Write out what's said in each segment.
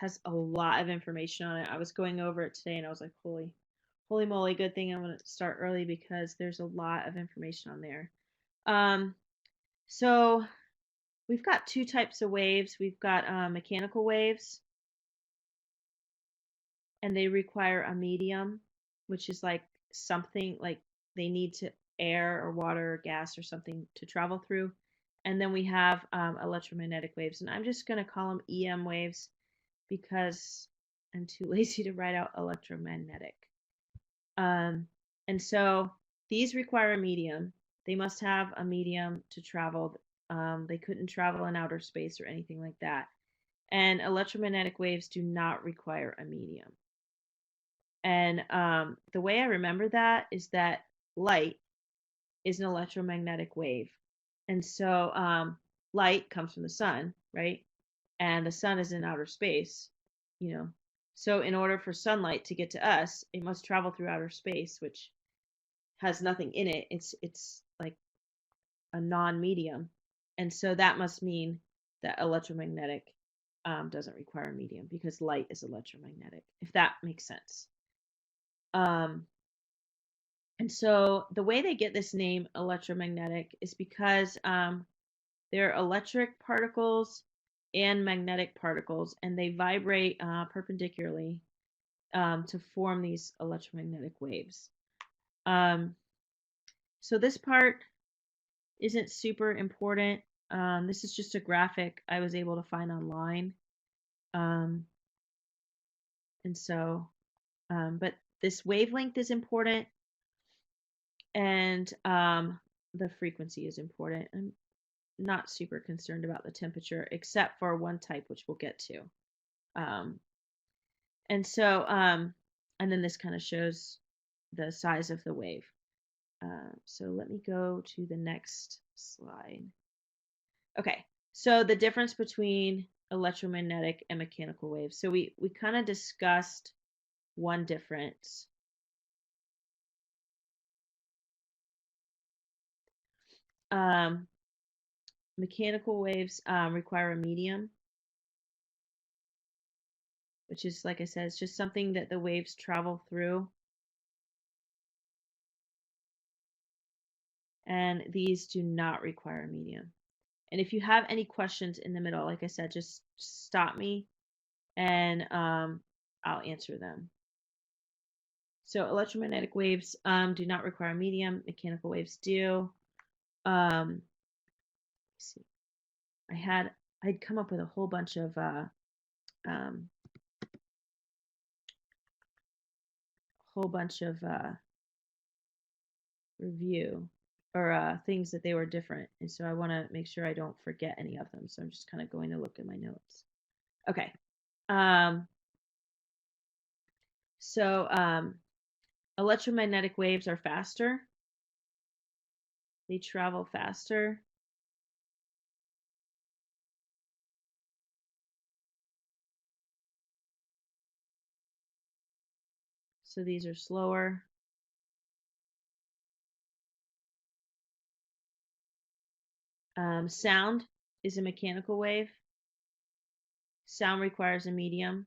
has a lot of information on it. I was going over it today and I was like, holy moly, good thing I'm going to start early because there's a lot of information on there. So we've got two types of waves. We've got mechanical waves, and they require a medium, which is like something like they need to air or water or gas or something to travel through. And then we have electromagnetic waves, and I'm just going to call them EM waves because I'm too lazy to write out electromagnetic. And so these require a medium. They must have a medium to travel. They couldn't travel in outer space or anything like that. And electromagnetic waves do not require a medium. And the way I remember that is that light is an electromagnetic wave. And so light comes from the sun, right? And the sun is in outer space, you know. So in order for sunlight to get to us, it must travel through outer space, which has nothing in it. It's like a non-medium. And so that must mean that electromagnetic doesn't require a medium because light is electromagnetic, if that makes sense. And so the way they get this name electromagnetic is because they're electric particles and magnetic particles, and they vibrate perpendicularly to form these electromagnetic waves. So this part isn't super important. This is just a graphic I was able to find online. And so, but this wavelength is important, and the frequency is important. I'm not super concerned about the temperature, except for one type, which we'll get to. And so, and then this kind of shows the size of the wave. So let me go to the next slide. Okay, so the difference between electromagnetic and mechanical waves. So we kind of discussed one difference. Mechanical waves require a medium, which is, like I said, it's just something that the waves travel through. And these do not require a medium. And if you have any questions in the middle, like I said, just stop me and I'll answer them. So electromagnetic waves do not require a medium. Mechanical waves do. Let's see. I'd come up with a whole bunch of review or things that they were different, and so I want to make sure I don't forget any of them. So I'm just kind of going to look at my notes. Okay. So electromagnetic waves are faster. They travel faster. So these are slower. Sound is a mechanical wave. Sound requires a medium.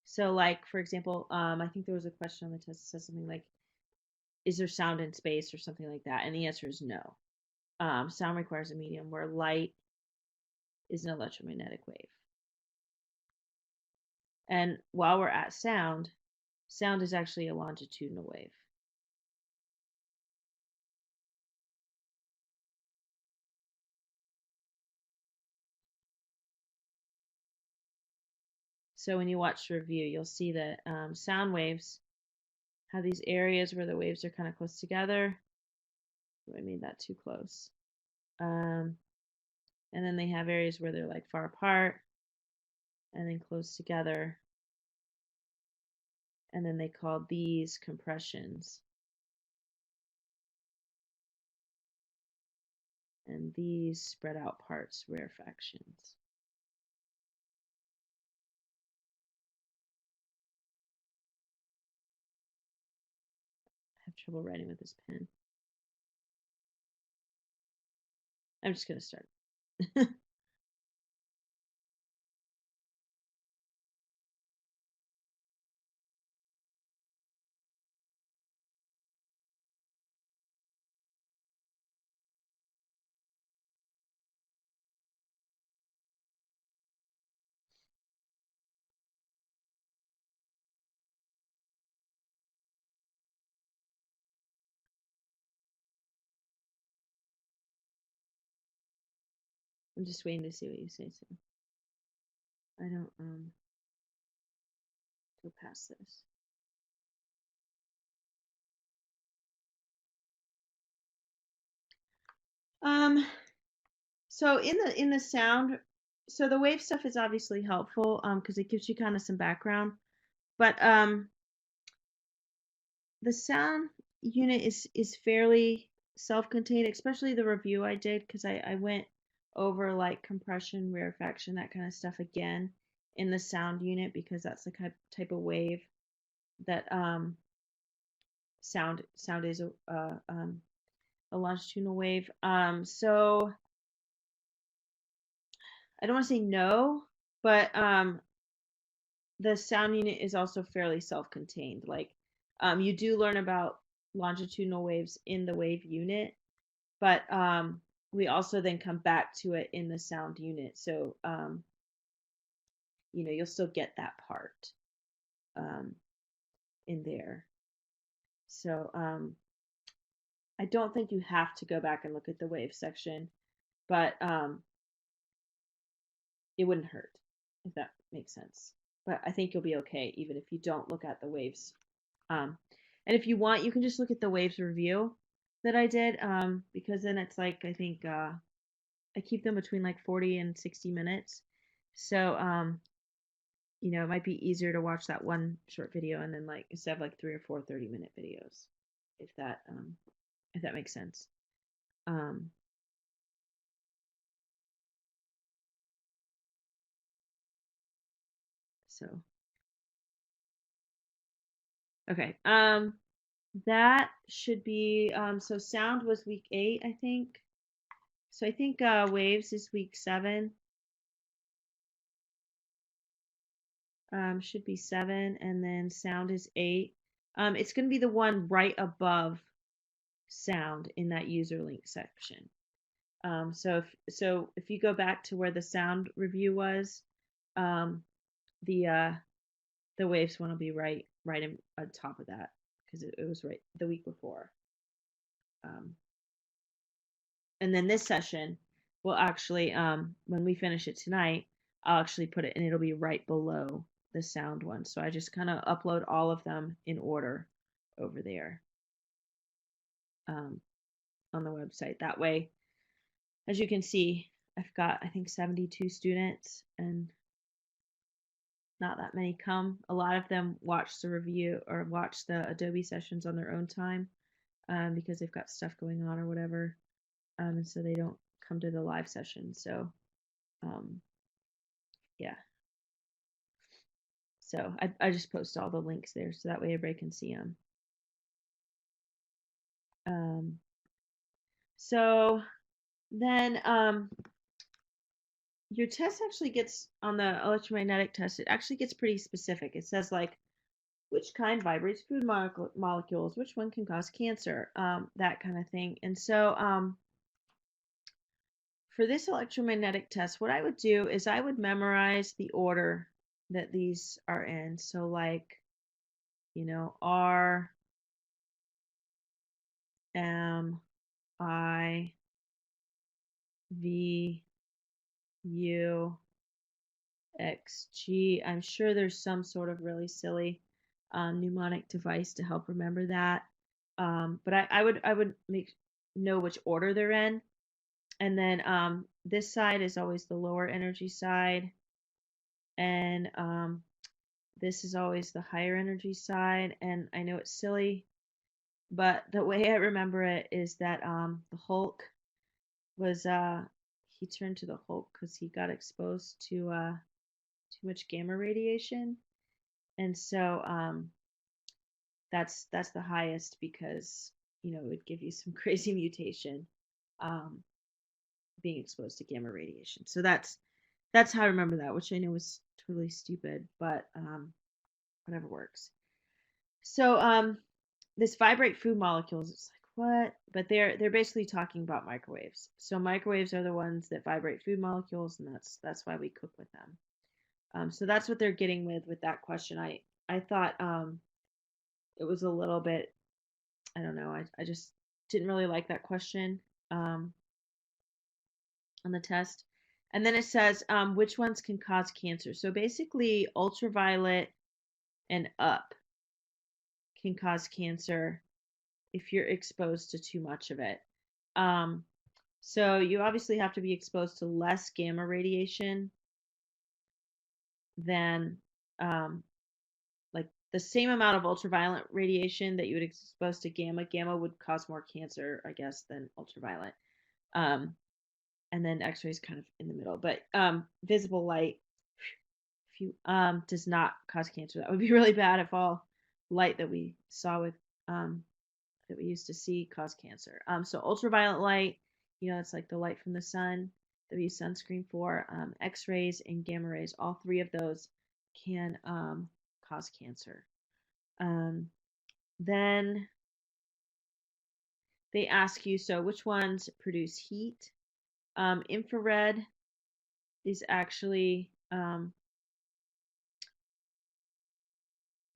So, like, for example, I think there was a question on the test that says something like, is there sound in space or something like that? And the answer is no. Sound requires a medium, where light is an electromagnetic wave. And while we're at sound, sound is actually a longitudinal wave. So when you watch the review, you'll see that sound waves have these areas where the waves are kind of close together. Oh, I made that too close. And then they have areas where they're like far apart and then close together. And then they call these compressions. And these spread out parts, rarefactions. I have trouble writing with this pen. I'm just going to start. I'm just waiting to see what you say, so I don't go past this. So in the sound, so the wave stuff is obviously helpful because it gives you kind of some background, but the sound unit is fairly self-contained, especially the review I did because I went over like compression, rarefaction, that kind of stuff again in the sound unit because that's the type of wave that sound is a longitudinal wave. So I don't want to say no, but the sound unit is also fairly self-contained. Like you do learn about longitudinal waves in the wave unit, but we also then come back to it in the sound unit. So you'll still get that part in there. So I don't think you have to go back and look at the wave section, but it wouldn't hurt if that makes sense. But I think you'll be okay even if you don't look at the waves. And if you want, you can just look at the waves review that I did because then it's like I think I keep them between like 40 and 60 minutes. So it might be easier to watch that one short video and then like instead of like 3 or 4 30-minute videos, if that makes sense. So okay. That should be so sound was week 8, I think. So I think waves is week 7. Should be 7, and then sound is 8. It's going to be the one right above sound in that user link section. So if you go back to where the sound review was, the waves one will be right on top of that because it was right the week before. And then this session will actually, when we finish it tonight, I'll actually put it, and it'll be right below the sound one. So I just kind of upload all of them in order over there on the website. That way, as you can see, I've got, I think, 72 students, and not that many come. A lot of them watch the review or watch the Adobe sessions on their own time because they've got stuff going on or whatever. And so they don't come to the live session. So, yeah. So I just post all the links there so that way everybody can see them. So then your test actually gets, on the electromagnetic test, it actually gets pretty specific. It says like, which kind vibrates food molecules, which one can cause cancer, that kind of thing. And so for this electromagnetic test, what I would do is I would memorize the order that these are in. So like, R, M, I, V, U, X, G. I'm sure there's some sort of really silly mnemonic device to help remember that. But I would know which order they're in. And then this side is always the lower energy side. And this is always the higher energy side. And I know it's silly, but the way I remember it is that the Hulk was he turned to the Hulk because he got exposed to too much gamma radiation, and so that's the highest because it would give you some crazy mutation being exposed to gamma radiation. So that's how I remember that, which I know was totally stupid, but whatever works. So this vibrate food molecules, it's like, what? But they're basically talking about microwaves. So microwaves are the ones that vibrate food molecules, and that's why we cook with them. So that's what they're getting with that question. I thought it was a little bit, I don't know, I just didn't really like that question on the test. And then it says which ones can cause cancer. So basically, ultraviolet and up can cause cancer if you're exposed to too much of it. Um, so you obviously have to be exposed to less gamma radiation than like the same amount of ultraviolet radiation that you would expose to gamma. Gamma would cause more cancer, I guess, than ultraviolet. Um, and then X-ray is kind of in the middle. But visible light, if you does not cause cancer. That would be really bad if all light that we saw with that we used to see cause cancer. So ultraviolet light, it's like the light from the sun that we use sunscreen for. X-rays and gamma rays, all three of those can cause cancer. Then they ask you, so which ones produce heat? Infrared is actually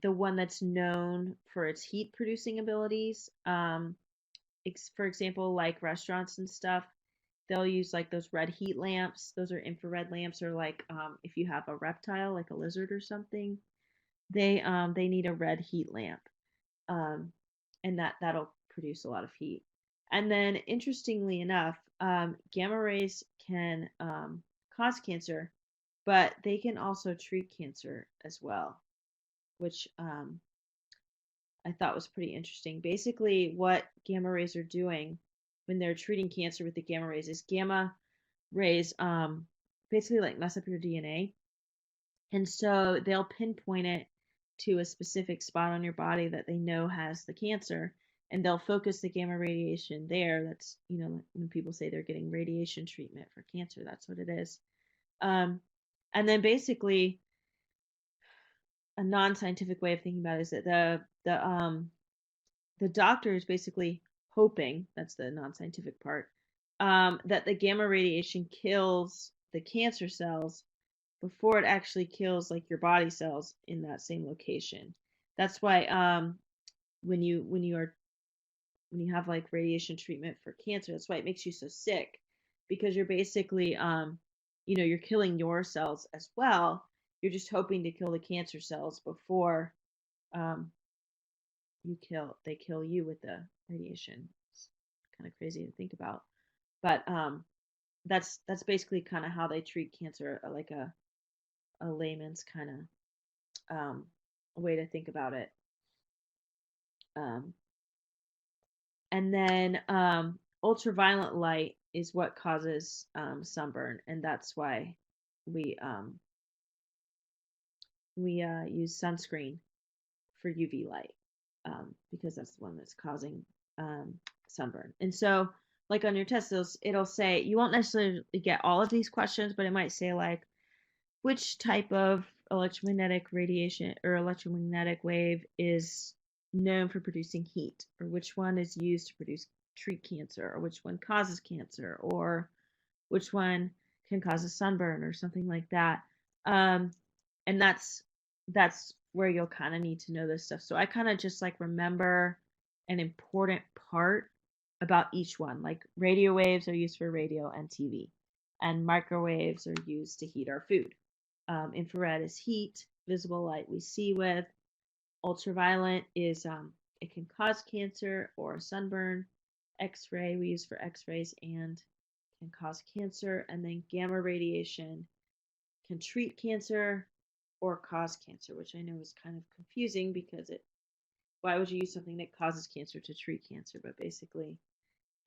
the one that's known for its heat producing abilities. For example, like restaurants and stuff, they'll use like those red heat lamps. Those are infrared lamps, or like if you have a reptile, like a lizard or something, they need a red heat lamp, and that'll produce a lot of heat. And then, interestingly enough, gamma rays can cause cancer, but they can also treat cancer as well, which I thought was pretty interesting. Basically, what gamma rays are doing when they're treating cancer with the gamma rays is gamma rays basically like mess up your DNA. And so they'll pinpoint it to a specific spot on your body that they know has the cancer, and they'll focus the gamma radiation there. That's, when people say they're getting radiation treatment for cancer, that's what it is. And then basically a non-scientific way of thinking about it is that the doctor is basically hoping, that's the non-scientific part, that the gamma radiation kills the cancer cells before it actually kills like your body cells in that same location. That's why when you have like radiation treatment for cancer, that's why it makes you so sick, because you're basically you're killing your cells as well. You're just hoping to kill the cancer cells before um, they kill you with the radiation. It's kind of crazy to think about, but that's basically kind of how they treat cancer, like a layman's kind of way to think about it. And then ultraviolet light is what causes sunburn, and that's why we use sunscreen for UV light, because that's the one that's causing sunburn. And so, like on your test, it'll say, you won't necessarily get all of these questions, but it might say like, which type of electromagnetic radiation or electromagnetic wave is known for producing heat, or which one is used to treat cancer, or which one causes cancer, or which one can cause a sunburn, or something like that. And that's where you'll kind of need to know this stuff. So I kind of just like remember an important part about each one. Like radio waves are used for radio and TV, and microwaves are used to heat our food. Infrared is heat. Visible light we see with. Ultraviolet is it can cause cancer or sunburn. X-ray we use for X-rays and can cause cancer. And then gamma radiation can treat cancer or cause cancer, which I know is kind of confusing because why would you use something that causes cancer to treat cancer? But basically,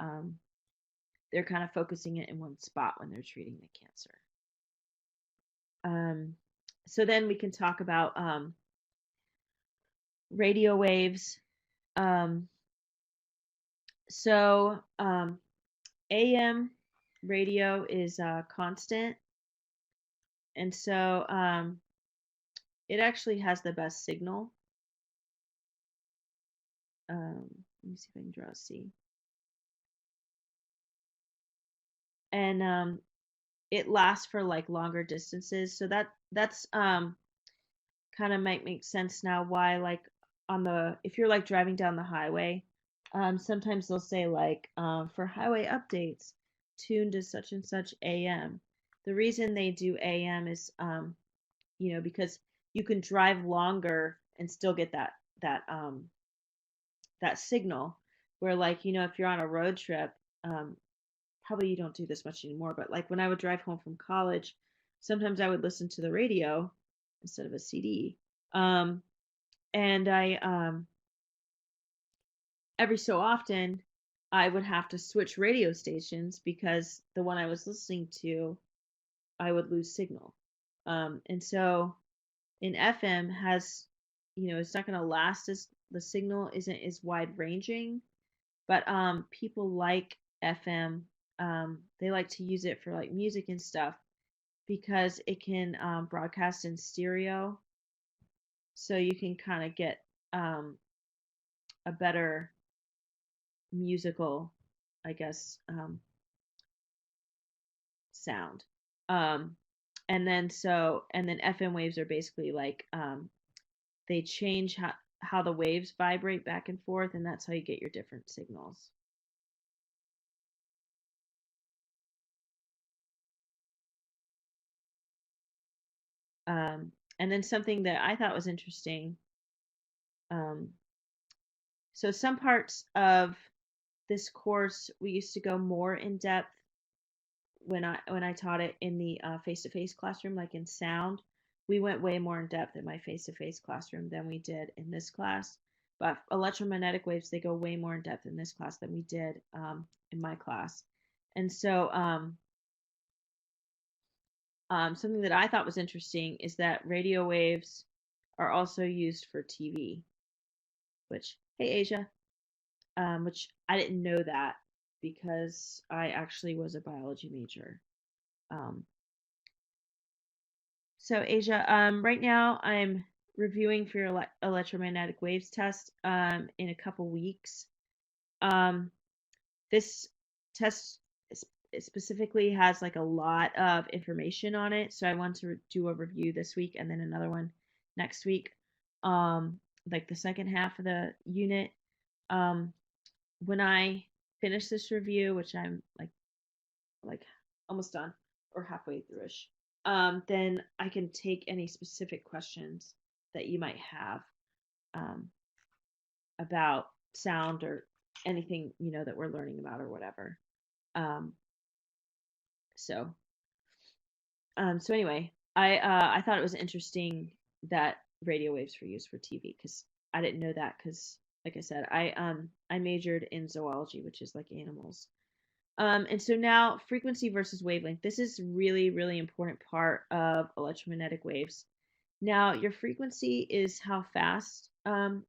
they're kind of focusing it in one spot when they're treating the cancer. So then we can talk about radio waves. AM radio is constant, and so it actually has the best signal. Let me see if I can draw a C. And it lasts for like longer distances, so that's kind of might make sense now why, like, if you're like driving down the highway, sometimes they'll say like for highway updates, tune to such and such AM, the reason they do AM is, because you can drive longer and still get that signal. Where like, if you're on a road trip, um, probably you don't do this much anymore, but like when I would drive home from college, sometimes I would listen to the radio instead of a CD. Um, and I every so often I would have to switch radio stations because the one I was listening to, I would lose signal. And so in FM has, it's not going to last as the signal isn't as wide ranging, but people like FM. They like to use it for like music and stuff because it can broadcast in stereo, so you can kind of get um, a better musical, I guess, sound. Um, and then FM waves are basically like they change how the waves vibrate back and forth, and that's how you get your different signals. And then something that I thought was interesting. Um, so some parts of this course we used to go more in depth when I taught it in the face-to-face classroom, like in sound. We went way more in depth in my face-to-face classroom than we did in this class. But electromagnetic waves, they go way more in depth in this class than we did in my class. And so something that I thought was interesting is that radio waves are also used for TV, which, hey, Asia, which I didn't know that because I actually was a biology major. Um, so Asia, right now I'm reviewing for your electromagnetic waves test in a couple weeks. Um, this test specifically has like a lot of information on it, so I want to do a review this week and then another one next week. Like the second half of the unit. Um, when I finish this review, which I'm like almost done or halfway through-ish, then I can take any specific questions that you might have um, about sound or anything that we're learning about or whatever. Um, so so anyway, I thought it was interesting that radio waves were used for TV because I didn't know that because like I said, I majored in zoology, which is like animals. And so now frequency versus wavelength. This is really, really important part of electromagnetic waves. Now, your frequency is how fast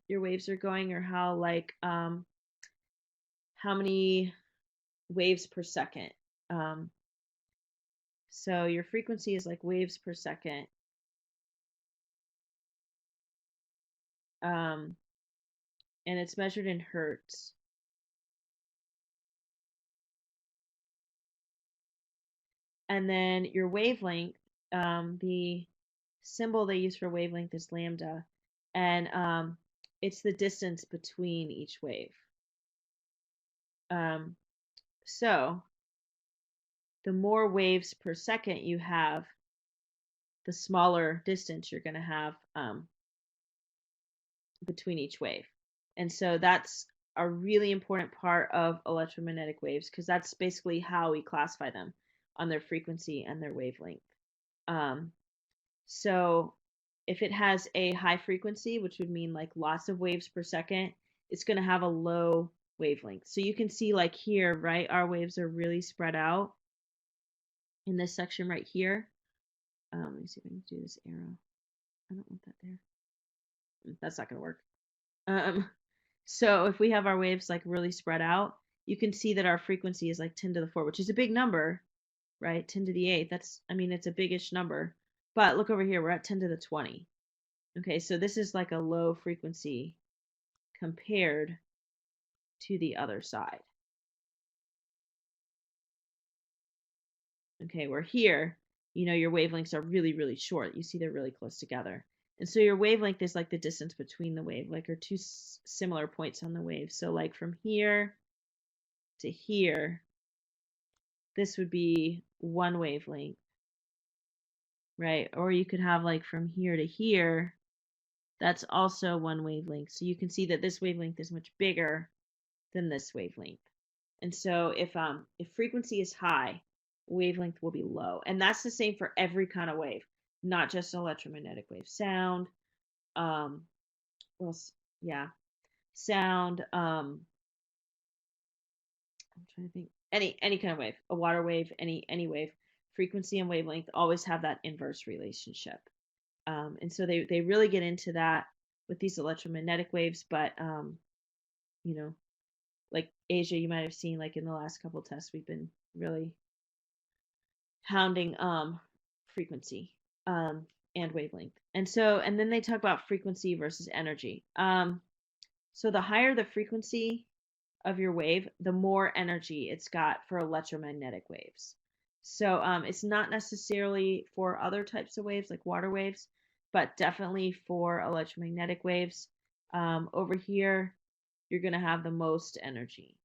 your waves are going or how many waves per second. Um, so your frequency is like waves per second. Um, and it's measured in hertz. And then your wavelength, the symbol they use for wavelength is lambda, and it's the distance between each wave. Um, so the more waves per second you have, the smaller distance you're going to have between each wave. And so that's a really important part of electromagnetic waves because that's basically how we classify them on their frequency and their wavelength. So if it has a high frequency, which would mean like lots of waves per second, it's going to have a low wavelength. So you can see like here, right, our waves are really spread out in this section right here. Let me see if I can do this arrow. I don't want that there. That's not going to work. So if we have our waves like really spread out, you can see that our frequency is like 10 to the 4, which is a big number, right? 10 to the 8. It's a biggish number. But look over here, we're at 10 to the 20. Okay, so this is like a low frequency compared to the other side. Okay, where here, your wavelengths are really, really short. You see they're really close together. And so your wavelength is like the distance between the wave, like or two similar points on the wave. So like from here to here, this would be one wavelength. right? Or you could have like from here to here, that's also one wavelength. So you can see that this wavelength is much bigger than this wavelength. And so if frequency is high, wavelength will be low. And that's the same for every kind of wave, not just electromagnetic wave. Sound, well, yeah, sound, I'm trying to think. Any kind of wave, a water wave, any wave, frequency and wavelength always have that inverse relationship. And so they really get into that with these electromagnetic waves, but you know, like Asia, you might have seen like in the last couple of tests, we've been really hounding frequency and wavelength. And then they talk about frequency versus energy. So the higher the frequency of your wave, the more energy it's got for electromagnetic waves. So it's not necessarily for other types of waves like water waves, but definitely for electromagnetic waves. Over here, you're going to have the most energy.